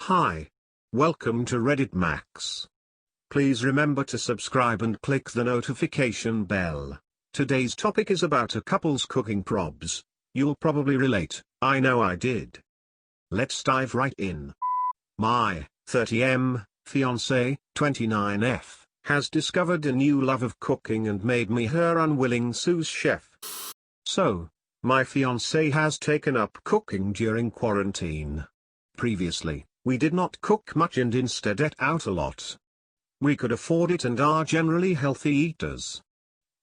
Hi. Welcome to Reddit Max. Please remember to subscribe and click the notification bell. Today's topic is about a couple's cooking probs. You'll probably relate, I know I did. Let's dive right in. My 30M fiancée, 29F, has discovered a new love of cooking and made me her unwilling sous chef. So, my fiancée has taken up cooking during quarantine. Previously, we did not cook much and instead ate out a lot. We could afford it and are generally healthy eaters.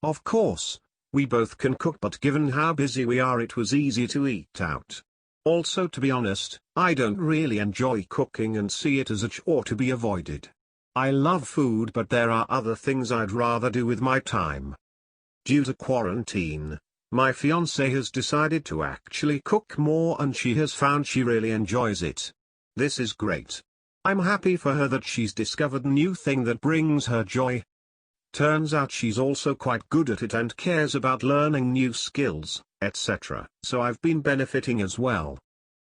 Of course, we both can cook, but given how busy we are, it was easy to eat out. Also, to be honest, I don't really enjoy cooking and see it as a chore to be avoided. I love food, but there are other things I'd rather do with my time. Due to quarantine, my fiancée has decided to actually cook more and she has found she really enjoys it. This is great. I'm happy for her that she's discovered a new thing that brings her joy. Turns out she's also quite good at it and cares about learning new skills, etc. So I've been benefiting as well.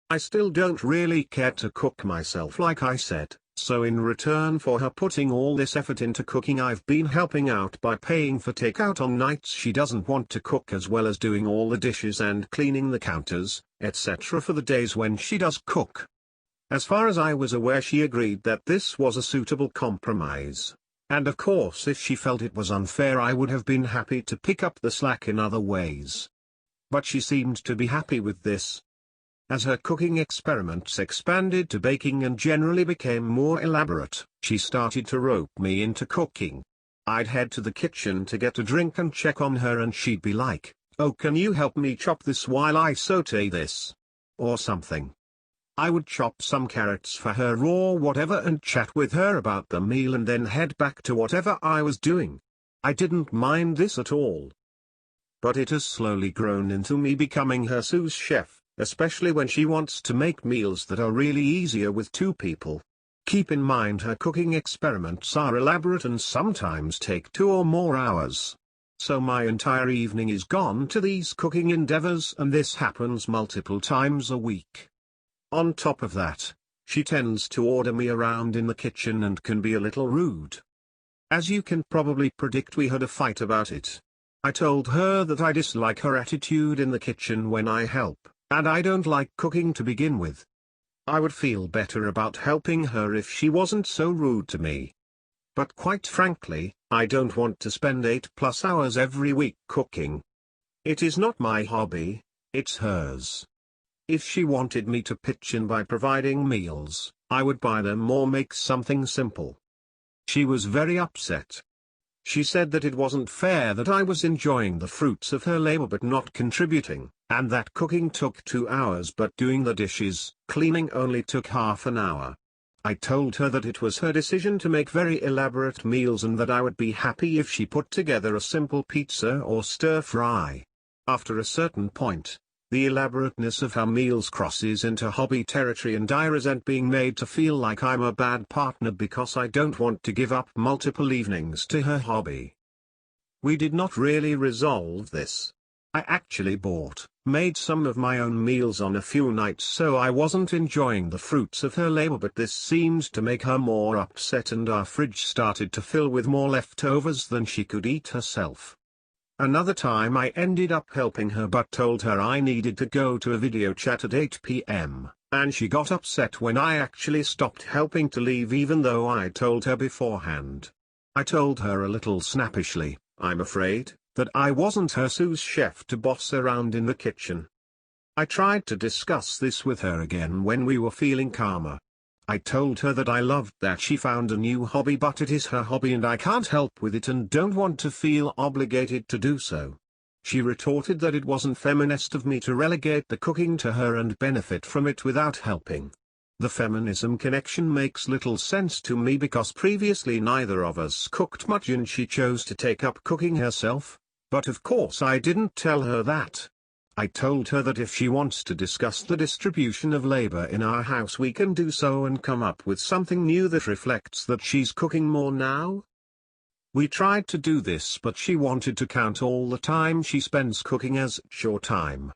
I still don't really care to cook myself like I said, so in return for her putting all this effort into cooking, I've been helping out by paying for takeout on nights she doesn't want to cook, as well as doing all the dishes and cleaning the counters, etc. for the days when she does cook. As far as I was aware, she agreed that this was a suitable compromise. And of course, if she felt it was unfair, I would have been happy to pick up the slack in other ways. But she seemed to be happy with this. As her cooking experiments expanded to baking and generally became more elaborate, she started to rope me into cooking. I'd head to the kitchen to get a drink and check on her, and she'd be like, "Oh, can you help me chop this while I saute this?" or something. I would chop some carrots for her or whatever and chat with her about the meal and then head back to whatever I was doing. I didn't mind this at all. But it has slowly grown into me becoming her sous chef, especially when she wants to make meals that are really easier with two people. Keep in mind, her cooking experiments are elaborate and sometimes take 2 or more hours. So my entire evening is gone to these cooking endeavors, and this happens multiple times a week. On top of that, she tends to order me around in the kitchen and can be a little rude. As you can probably predict, we had a fight about it. I told her that I dislike her attitude in the kitchen when I help, and I don't like cooking to begin with. I would feel better about helping her if she wasn't so rude to me. But quite frankly, I don't want to spend 8+ hours every week cooking. It is not my hobby, it's hers. If she wanted me to pitch in by providing meals, I would buy them or make something simple. She was very upset. She said that it wasn't fair that I was enjoying the fruits of her labor but not contributing, and that cooking took 2 hours but doing the dishes, cleaning only took half an hour. I told her that it was her decision to make very elaborate meals and that I would be happy if she put together a simple pizza or stir fry. After a certain point, the elaborateness of her meals crosses into hobby territory, and I resent being made to feel like I'm a bad partner because I don't want to give up multiple evenings to her hobby. We did not really resolve this. I actually made some of my own meals on a few nights, so I wasn't enjoying the fruits of her labor, but this seemed to make her more upset, and our fridge started to fill with more leftovers than she could eat herself. Another time I ended up helping her but told her I needed to go to a video chat at 8 p.m, and she got upset when I actually stopped helping to leave, even though I told her beforehand. I told her a little snappishly, I'm afraid, that I wasn't her sous chef to boss around in the kitchen. I tried to discuss this with her again when we were feeling calmer. I told her that I loved that she found a new hobby, but it is her hobby and I can't help with it and don't want to feel obligated to do so. She retorted that it wasn't feminist of me to relegate the cooking to her and benefit from it without helping. The feminism connection makes little sense to me because previously neither of us cooked much and she chose to take up cooking herself, but of course I didn't tell her that. I told her that if she wants to discuss the distribution of labor in our house, we can do so and come up with something new that reflects that she's cooking more now. We tried to do this, but she wanted to count all the time she spends cooking as chore time.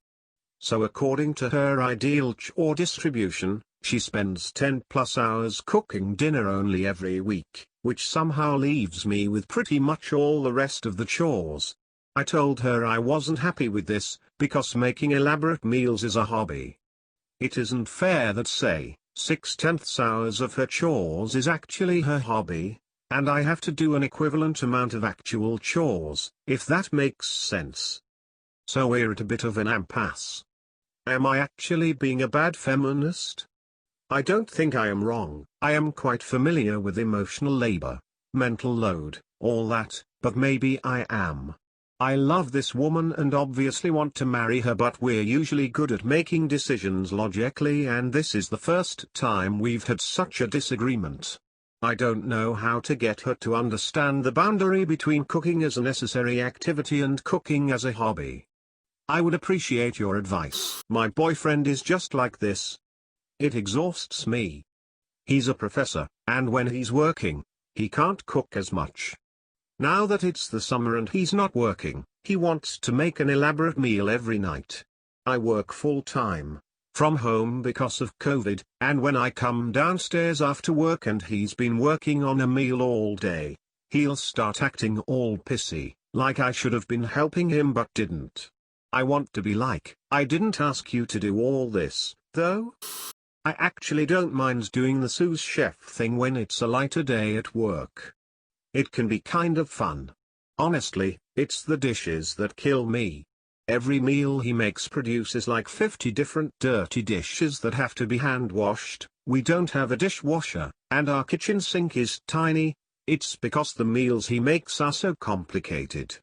So according to her ideal chore distribution, She spends 10 plus hours cooking dinner only every week, which somehow leaves me with pretty much all the rest of the chores. I told her I wasn't happy with this, because making elaborate meals is a hobby. It isn't fair that, say, 6/10 hours of her chores is actually her hobby, and I have to do an equivalent amount of actual chores, if that makes sense. So we're at a bit of an impasse. Am I actually being a bad feminist? I don't think I am wrong. I am quite familiar with emotional labor, mental load, all that, but maybe I am. I love this woman and obviously want to marry her, but we're usually good at making decisions logically, and this is the first time we've had such a disagreement. I don't know how to get her to understand the boundary between cooking as a necessary activity and cooking as a hobby. I would appreciate your advice. My boyfriend is just like this. It exhausts me. He's a professor, and when he's working, he can't cook as much. Now that it's the summer and he's not working, he wants to make an elaborate meal every night. I work full-time, from home because of COVID, and when I come downstairs after work and he's been working on a meal all day, he'll start acting all pissy, like I should have been helping him but didn't. I want to be like, I didn't ask you to do all this, though. I actually don't mind doing the sous chef thing when it's a lighter day at work. It can be kind of fun. Honestly, it's the dishes that kill me. Every meal he makes produces like 50 different dirty dishes that have to be hand-washed. We don't have a dishwasher, and our kitchen sink is tiny. It's because the meals he makes are so complicated.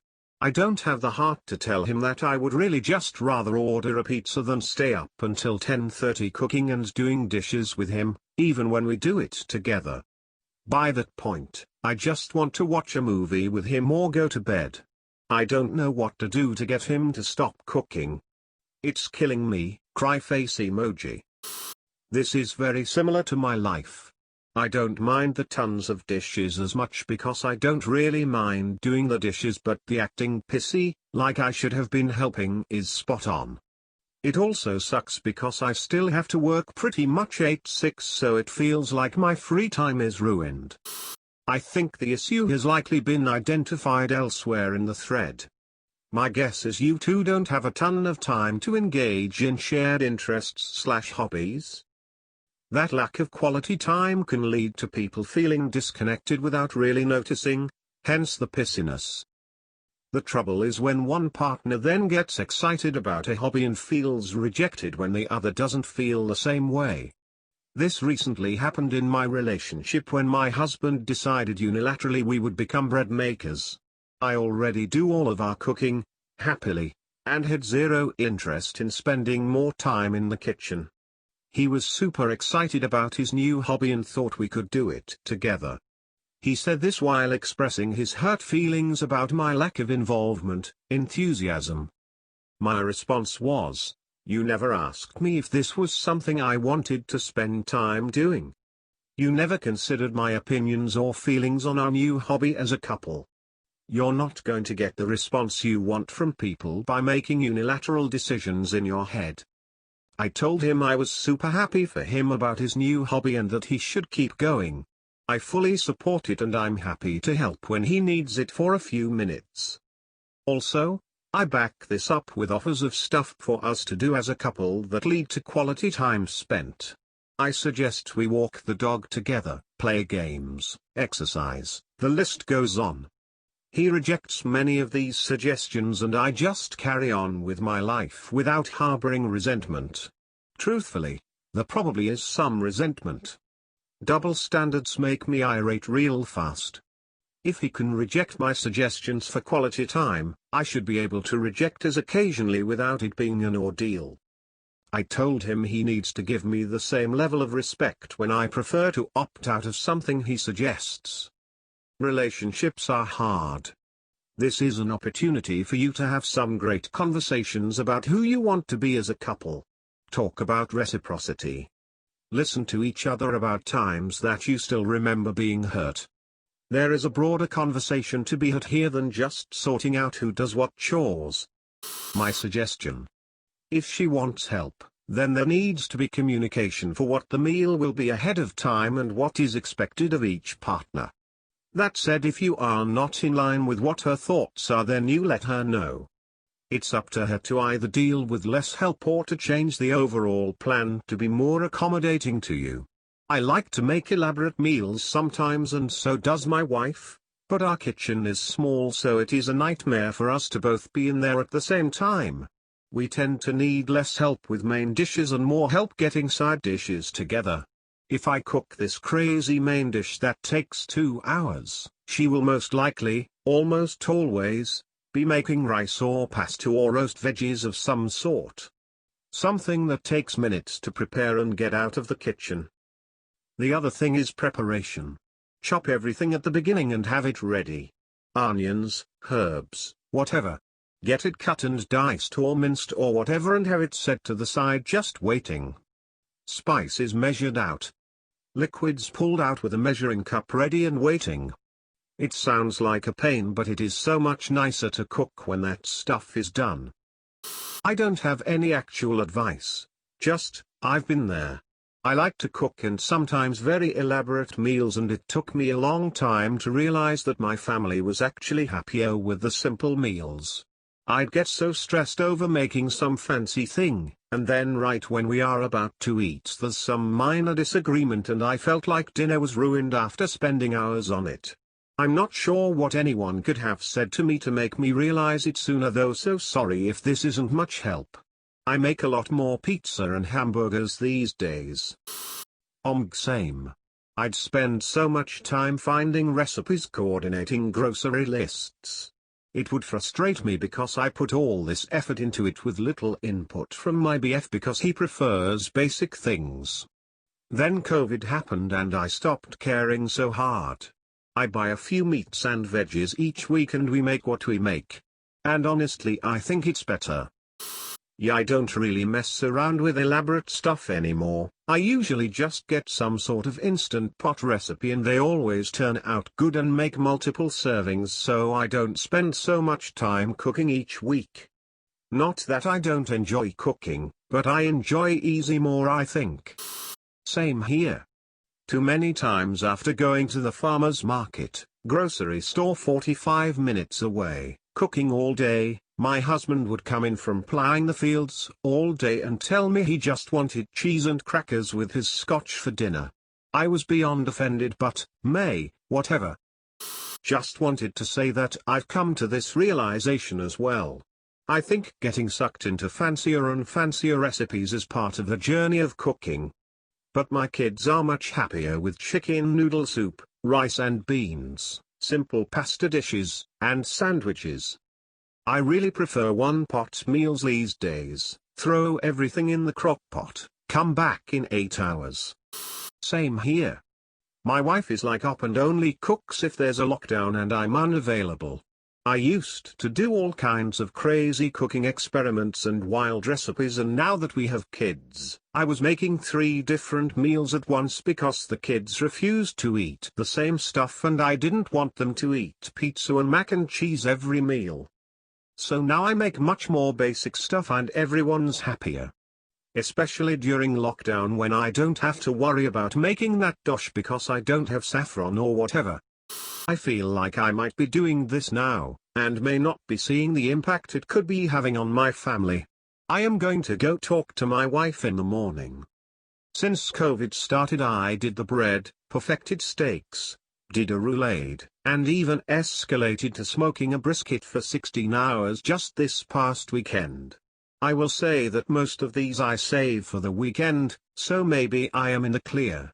I don't have the heart to tell him that I would really just rather order a pizza than stay up until 10:30 cooking and doing dishes with him, even when we do it together. By that point, I just want to watch a movie with him or go to bed. I don't know what to do to get him to stop cooking. It's killing me, cry face emoji. This is very similar to my life. I don't mind the tons of dishes as much because I don't really mind doing the dishes, but the acting pissy, like I should have been helping, is spot on. It also sucks because I still have to work pretty much 8/6, so it feels like my free time is ruined. I think the issue has likely been identified elsewhere in the thread. My guess is you two don't have a ton of time to engage in shared interests/hobbies. That lack of quality time can lead to people feeling disconnected without really noticing, hence the pissiness. The trouble is when one partner then gets excited about a hobby and feels rejected when the other doesn't feel the same way. This recently happened in my relationship when my husband decided unilaterally we would become bread makers. I already do all of our cooking, happily, and had zero interest in spending more time in the kitchen. He was super excited about his new hobby and thought we could do it together. He said this while expressing his hurt feelings about my lack of enthusiasm. My response was, "You never asked me if this was something I wanted to spend time doing. You never considered my opinions or feelings on our new hobby as a couple. You're not going to get the response you want from people by making unilateral decisions in your head." I told him I was super happy for him about his new hobby and that he should keep going. I fully support it and I'm happy to help when he needs it for a few minutes. Also, I back this up with offers of stuff for us to do as a couple that lead to quality time spent. I suggest we walk the dog together, play games, exercise, the list goes on. He rejects many of these suggestions and I just carry on with my life without harboring resentment. Truthfully, there probably is some resentment. Double standards make me irate real fast. If he can reject my suggestions for quality time, I should be able to reject his occasionally without it being an ordeal. I told him he needs to give me the same level of respect when I prefer to opt out of something he suggests. Relationships are hard. This is an opportunity for you to have some great conversations about who you want to be as a couple. Talk about reciprocity. Listen to each other about times that you still remember being hurt. There is a broader conversation to be had here than just sorting out who does what chores. My suggestion: if she wants help, Then there needs to be communication for what the meal will be ahead of time and what is expected of each partner. That said, if you are not in line with what her thoughts are, then you let her know. It's up to her to either deal with less help or to change the overall plan to be more accommodating to you. I like to make elaborate meals sometimes, and so does my wife, but our kitchen is small, so it is a nightmare for us to both be in there at the same time. We tend to need less help with main dishes and more help getting side dishes together. If I cook this crazy main dish that takes 2 hours, she will most likely, almost always, be making rice or pasta or roast veggies of some sort. Something that takes minutes to prepare and get out of the kitchen. The other thing is preparation. Chop everything at the beginning and have it ready. Onions, herbs, whatever. Get it cut and diced or minced or whatever and have it set to the side just waiting. Spices measured out. Liquids pulled out with a measuring cup ready and waiting. It sounds like a pain, but it is so much nicer to cook when that stuff is done. I don't have any actual advice, just, I've been there. I like to cook and sometimes very elaborate meals, and it took me a long time to realize that my family was actually happier with the simple meals. I'd get so stressed over making some fancy thing, and then right when we are about to eat there's some minor disagreement and I felt like dinner was ruined after spending hours on it. I'm not sure what anyone could have said to me to make me realize it sooner, though, so sorry if this isn't much help. I make a lot more pizza and hamburgers these days. Same. I'd spend so much time finding recipes, coordinating grocery lists. It would frustrate me because I put all this effort into it with little input from my BF because he prefers basic things. Then COVID happened and I stopped caring so hard. I buy a few meats and veggies each week and we make what we make. And honestly, I think it's better. Yeah, I don't really mess around with elaborate stuff anymore. I usually just get some sort of instant pot recipe and they always turn out good and make multiple servings, so I don't spend so much time cooking each week. Not that I don't enjoy cooking, but I enjoy easy more, I think. Same here. Too many times after going to the farmer's market, grocery store 45 minutes away, cooking all day, my husband would come in from plowing the fields all day and tell me he just wanted cheese and crackers with his scotch for dinner. I was beyond offended, but, whatever. Just wanted to say that I've come to this realization as well. I think getting sucked into fancier and fancier recipes is part of the journey of cooking. But my kids are much happier with chicken noodle soup, rice and beans, simple pasta dishes, and sandwiches. I really prefer one-pot meals these days. Throw everything in the crock pot, come back in 8 hours. Same here. My wife is like up and only cooks if there's a lockdown and I'm unavailable. I used to do all kinds of crazy cooking experiments and wild recipes, and now that we have kids, I was making 3 different meals at once because the kids refused to eat the same stuff and I didn't want them to eat pizza and mac and cheese every meal. So now I make much more basic stuff and everyone's happier. Especially during lockdown when I don't have to worry about making that dosh because I don't have saffron or whatever. I feel like I might be doing this now, and may not be seeing the impact it could be having on my family. I am going to go talk to my wife in the morning. Since COVID started, I did the bread, perfected steaks, did a roulade, and even escalated to smoking a brisket for 16 hours just this past weekend. I will say that most of these I save for the weekend, so maybe I am in the clear.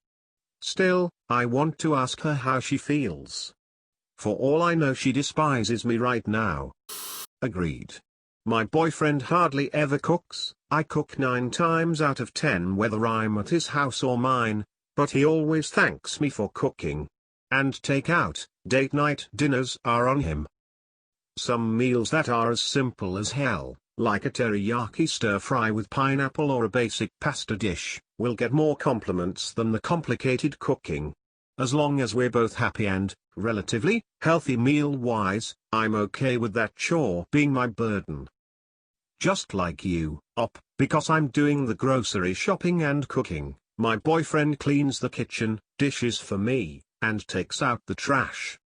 Still, I want to ask her how she feels. For all I know, she despises me right now. Agreed. My boyfriend hardly ever cooks. I cook 9 times out of 10 whether I'm at his house or mine, but he always thanks me for cooking. And takeout, date night dinners are on him. Some meals that are as simple as hell, like a teriyaki stir-fry with pineapple or a basic pasta dish, will get more compliments than the complicated cooking. As long as we're both happy and, relatively, healthy meal-wise, I'm okay with that chore being my burden. Just like you, Because I'm doing the grocery shopping and cooking, my boyfriend cleans the kitchen, dishes for me, and takes out the trash.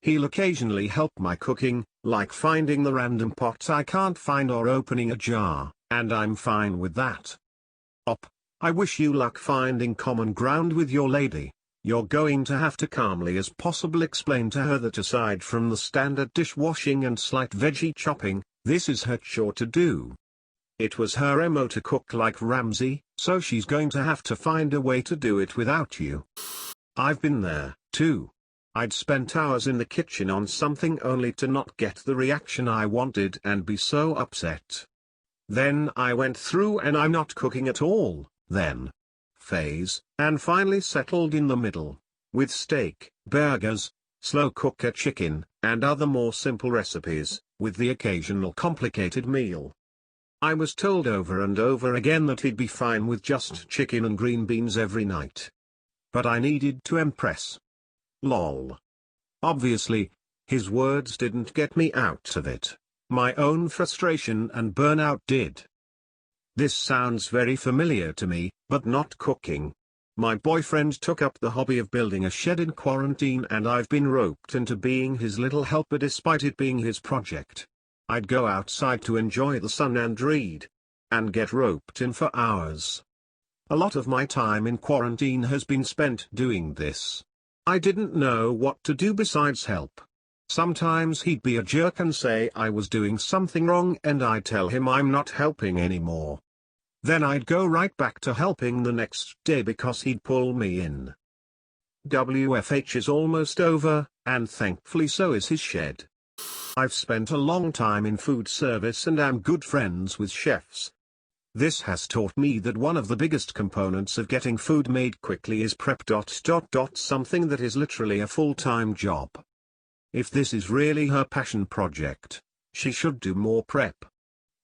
He'll occasionally help my cooking, like finding the random pot I can't find or opening a jar, and I'm fine with that. I wish you luck finding common ground with your lady. You're going to have to calmly as possible explain to her that aside from the standard dishwashing and slight veggie chopping, this is her chore to do. It was her MO to cook like Ramsay, so she's going to have to find a way to do it without you. I've been there, too. I'd spent hours in the kitchen on something only to not get the reaction I wanted and be so upset. Then I went through an I'm not cooking at all, then phase, and finally settled in the middle, with steak, burgers, slow cooker chicken, and other more simple recipes, with the occasional complicated meal. I was told over and over again that he'd be fine with just chicken and green beans every night. But I needed to impress. Lol. Obviously, his words didn't get me out of it. My own frustration and burnout did. This sounds very familiar to me, but not cooking. My boyfriend took up the hobby of building a shed in quarantine and I've been roped into being his little helper despite it being his project. I'd go outside to enjoy the sun and read. And get roped in for hours. A lot of my time in quarantine has been spent doing this. I didn't know what to do besides help. Sometimes he'd be a jerk and say I was doing something wrong and I'd tell him I'm not helping anymore. Then I'd go right back to helping the next day because he'd pull me in. WFH is almost over, and thankfully so is his shed. I've spent a long time in food service and am good friends with chefs. This has taught me that one of the biggest components of getting food made quickly is prep. Something that is literally a full-time job. If this is really her passion project, she should do more prep.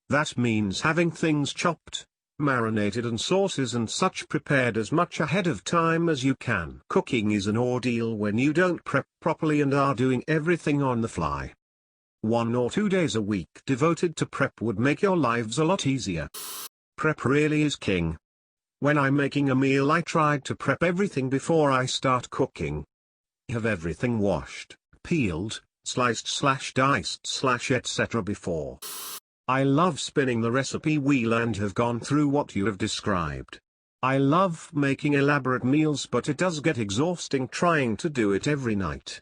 That means having things chopped, marinated and sauces and such prepared as much ahead of time as you can. Cooking is an ordeal when you don't prep properly and are doing everything on the fly. 1 or 2 days a week devoted to prep would make your lives a lot easier. Prep really is king. When I'm making a meal I try to prep everything before I start cooking. Have everything washed, peeled, sliced/diced/ etc. before. I love spinning the recipe wheel and have gone through what you have described. I love making elaborate meals, but it does get exhausting trying to do it every night.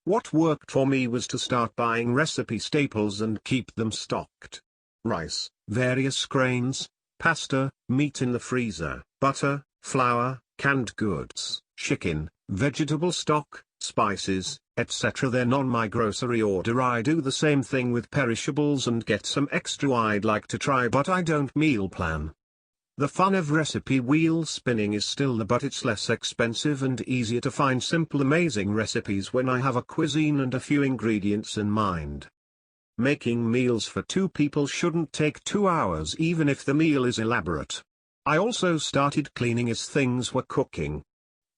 What worked for me was to start buying recipe staples and keep them stocked. Rice, various grains, pasta, meat in the freezer, butter, flour, canned goods, chicken, vegetable stock, spices, etc. Then on my grocery order I do the same thing with perishables and get some extra I'd like to try but I don't meal plan. The fun of recipe wheel spinning is still there, but it's less expensive and easier to find simple amazing recipes when I have a cuisine and a few ingredients in mind. Making meals for 2 people shouldn't take 2 hours even if the meal is elaborate. I also started cleaning as things were cooking.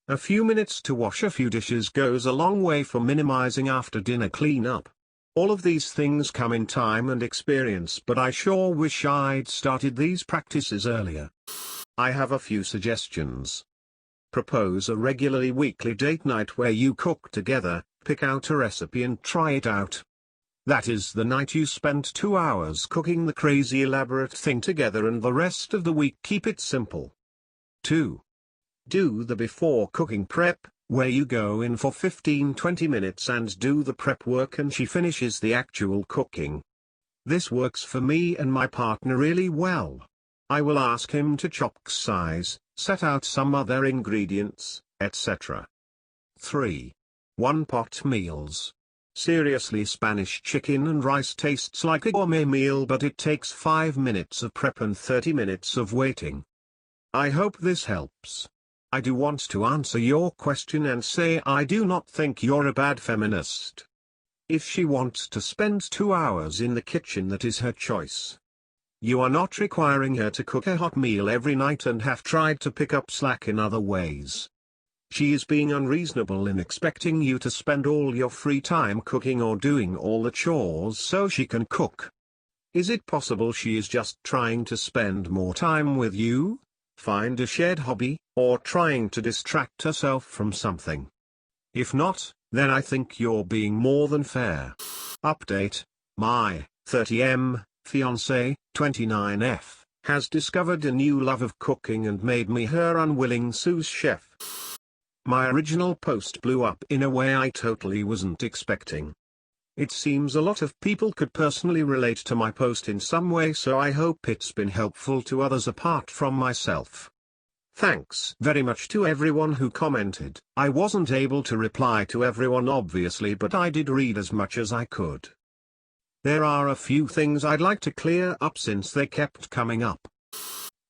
A few minutes to wash a few dishes goes a long way for minimizing after dinner cleanup. All of these things come in time and experience, but I sure wish I'd started these practices earlier. I have a few suggestions. Propose a regularly weekly date night where you cook together, pick out a recipe and try it out. That is the night you spend 2 hours cooking the crazy elaborate thing together and the rest of the week keep it simple. 2. Do the before cooking prep, where you go in for 15-20 minutes and do the prep work and she finishes the actual cooking. This works for me and my partner really well. I will ask him to chop size, set out some other ingredients, etc. 3. One-pot meals. Seriously, Spanish chicken and rice tastes like a gourmet meal, but it takes 5 minutes of prep and 30 minutes of waiting. I hope this helps. I do want to answer your question and say I do not think you're a bad feminist. If she wants to spend 2 hours in the kitchen, that is her choice. You are not requiring her to cook a hot meal every night and have tried to pick up slack in other ways. She is being unreasonable in expecting you to spend all your free time cooking or doing all the chores so she can cook. Is it possible she is just trying to spend more time with you, find a shared hobby, or trying to distract herself from something? If not, then I think you're being more than fair. Update: my 30M fiancée, 29F, has discovered a new love of cooking and made me her unwilling sous chef. My original post blew up in a way I totally wasn't expecting. It seems a lot of people could personally relate to my post in some way, so I hope it's been helpful to others apart from myself. Thanks very much to everyone who commented. I wasn't able to reply to everyone obviously, but I did read as much as I could. There are a few things I'd like to clear up since they kept coming up.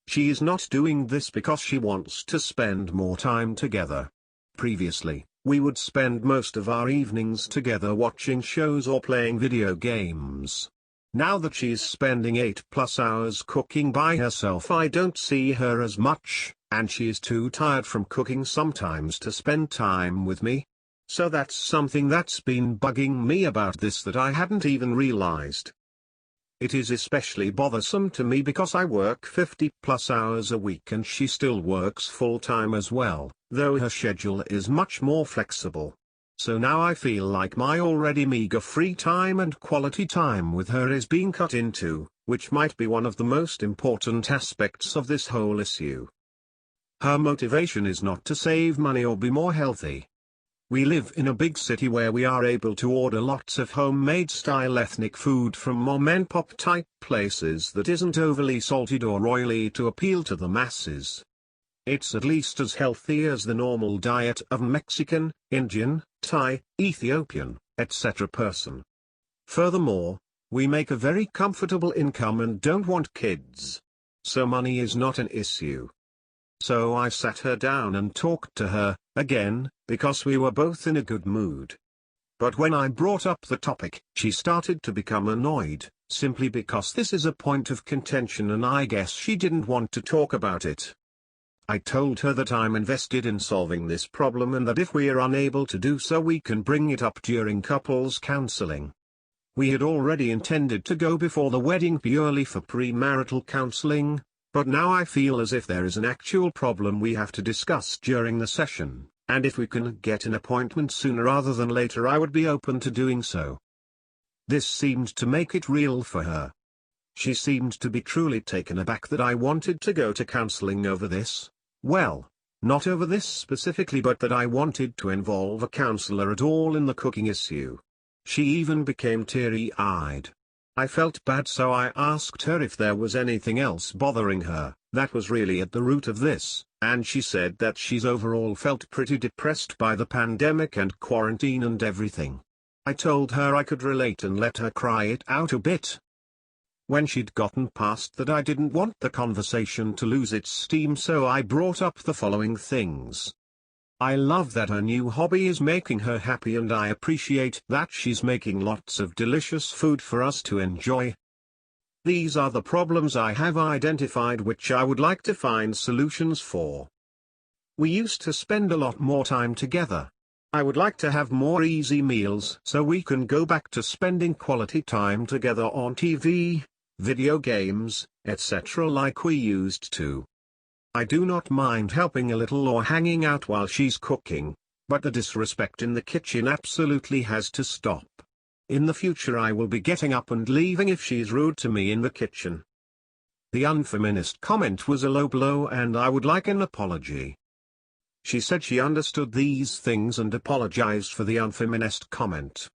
She is not doing this because she wants to spend more time together. Previously, we would spend most of our evenings together watching shows or playing video games. Now that she's spending 8+ hours cooking by herself, I don't see her as much, and she is too tired from cooking sometimes to spend time with me. So that's something that's been bugging me about this that I hadn't even realized. It is especially bothersome to me because I work 50+ hours a week and she still works full-time as well, though her schedule is much more flexible. So now I feel like my already meager free time and quality time with her is being cut into, which might be one of the most important aspects of this whole issue. Her motivation is not to save money or be more healthy. We live in a big city where we are able to order lots of homemade style ethnic food from mom-and-pop type places that isn't overly salted or oily to appeal to the masses. It's at least as healthy as the normal diet of a Mexican, Indian, Thai, Ethiopian, etc. person. Furthermore, we make a very comfortable income and don't want kids. So money is not an issue. So I sat her down and talked to her, again, because we were both in a good mood. But when I brought up the topic, she started to become annoyed, simply because this is a point of contention and I guess she didn't want to talk about it. I told her that I'm invested in solving this problem and that if we're unable to do so we can bring it up during couples counseling. We had already intended to go before the wedding purely for premarital counseling, but now I feel as if there is an actual problem we have to discuss during the session, and if we can get an appointment sooner rather than later I would be open to doing so. This seemed to make it real for her. She seemed to be truly taken aback that I wanted to go to counseling over this. Well, not over this specifically, but that I wanted to involve a counselor at all in the cooking issue. She even became teary-eyed. I felt bad, so I asked her if there was anything else bothering her that was really at the root of this, and she said that she's overall felt pretty depressed by the pandemic and quarantine and everything. I told her I could relate and let her cry it out a bit. When she'd gotten past that, I didn't want the conversation to lose its steam, so I brought up the following things. I love that her new hobby is making her happy, and I appreciate that she's making lots of delicious food for us to enjoy. These are the problems I have identified which I would like to find solutions for. We used to spend a lot more time together. I would like to have more easy meals so we can go back to spending quality time together on TV, video games, etc. like we used to. I do not mind helping a little or hanging out while she's cooking, but the disrespect in the kitchen absolutely has to stop. In the future I will be getting up and leaving if she's rude to me in the kitchen. The unfeminist comment was a low blow and I would like an apology. She said she understood these things and apologized for the unfeminist comment.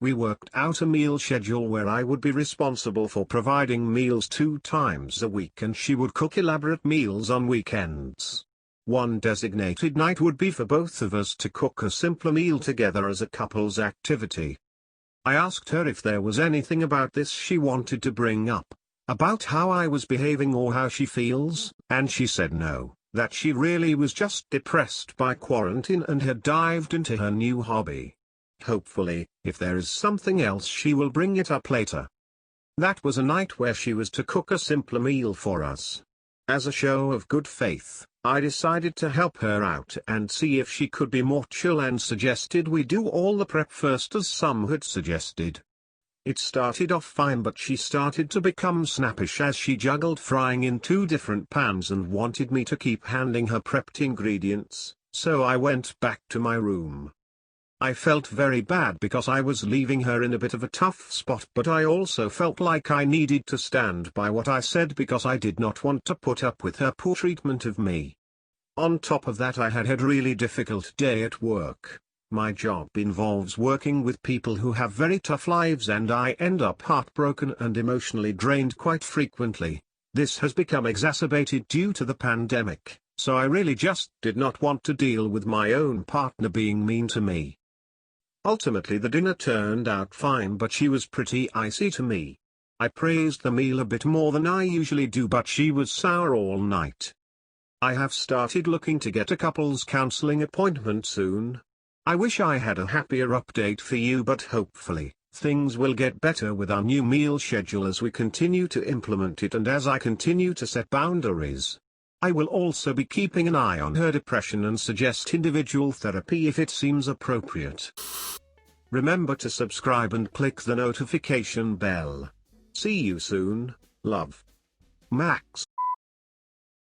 We worked out a meal schedule where I would be responsible for providing meals 2 times a week and she would cook elaborate meals on weekends. One designated night would be for both of us to cook a simpler meal together as a couple's activity. I asked her if there was anything about this she wanted to bring up, about how I was behaving or how she feels, and she said no, that she really was just depressed by quarantine and had dived into her new hobby. Hopefully, if there is something else she will bring it up later. That was a night where she was to cook a simpler meal for us. As a show of good faith, I decided to help her out and see if she could be more chill and suggested we do all the prep first as some had suggested. It started off fine, but she started to become snappish as she juggled frying in 2 different pans and wanted me to keep handing her prepped ingredients, so I went back to my room. I felt very bad because I was leaving her in a bit of a tough spot, but I also felt like I needed to stand by what I said because I did not want to put up with her poor treatment of me. On top of that, I had a really difficult day at work. My job involves working with people who have very tough lives, and I end up heartbroken and emotionally drained quite frequently. This has become exacerbated due to the pandemic, so I really just did not want to deal with my own partner being mean to me. Ultimately, the dinner turned out fine, but she was pretty icy to me. I praised the meal a bit more than I usually do, but she was sour all night. I have started looking to get a couples counseling appointment soon. I wish I had a happier update for you, but hopefully, things will get better with our new meal schedule as we continue to implement it and as I continue to set boundaries. I will also be keeping an eye on her depression and suggest individual therapy if it seems appropriate. Remember to subscribe and click the notification bell. See you soon, love. Max.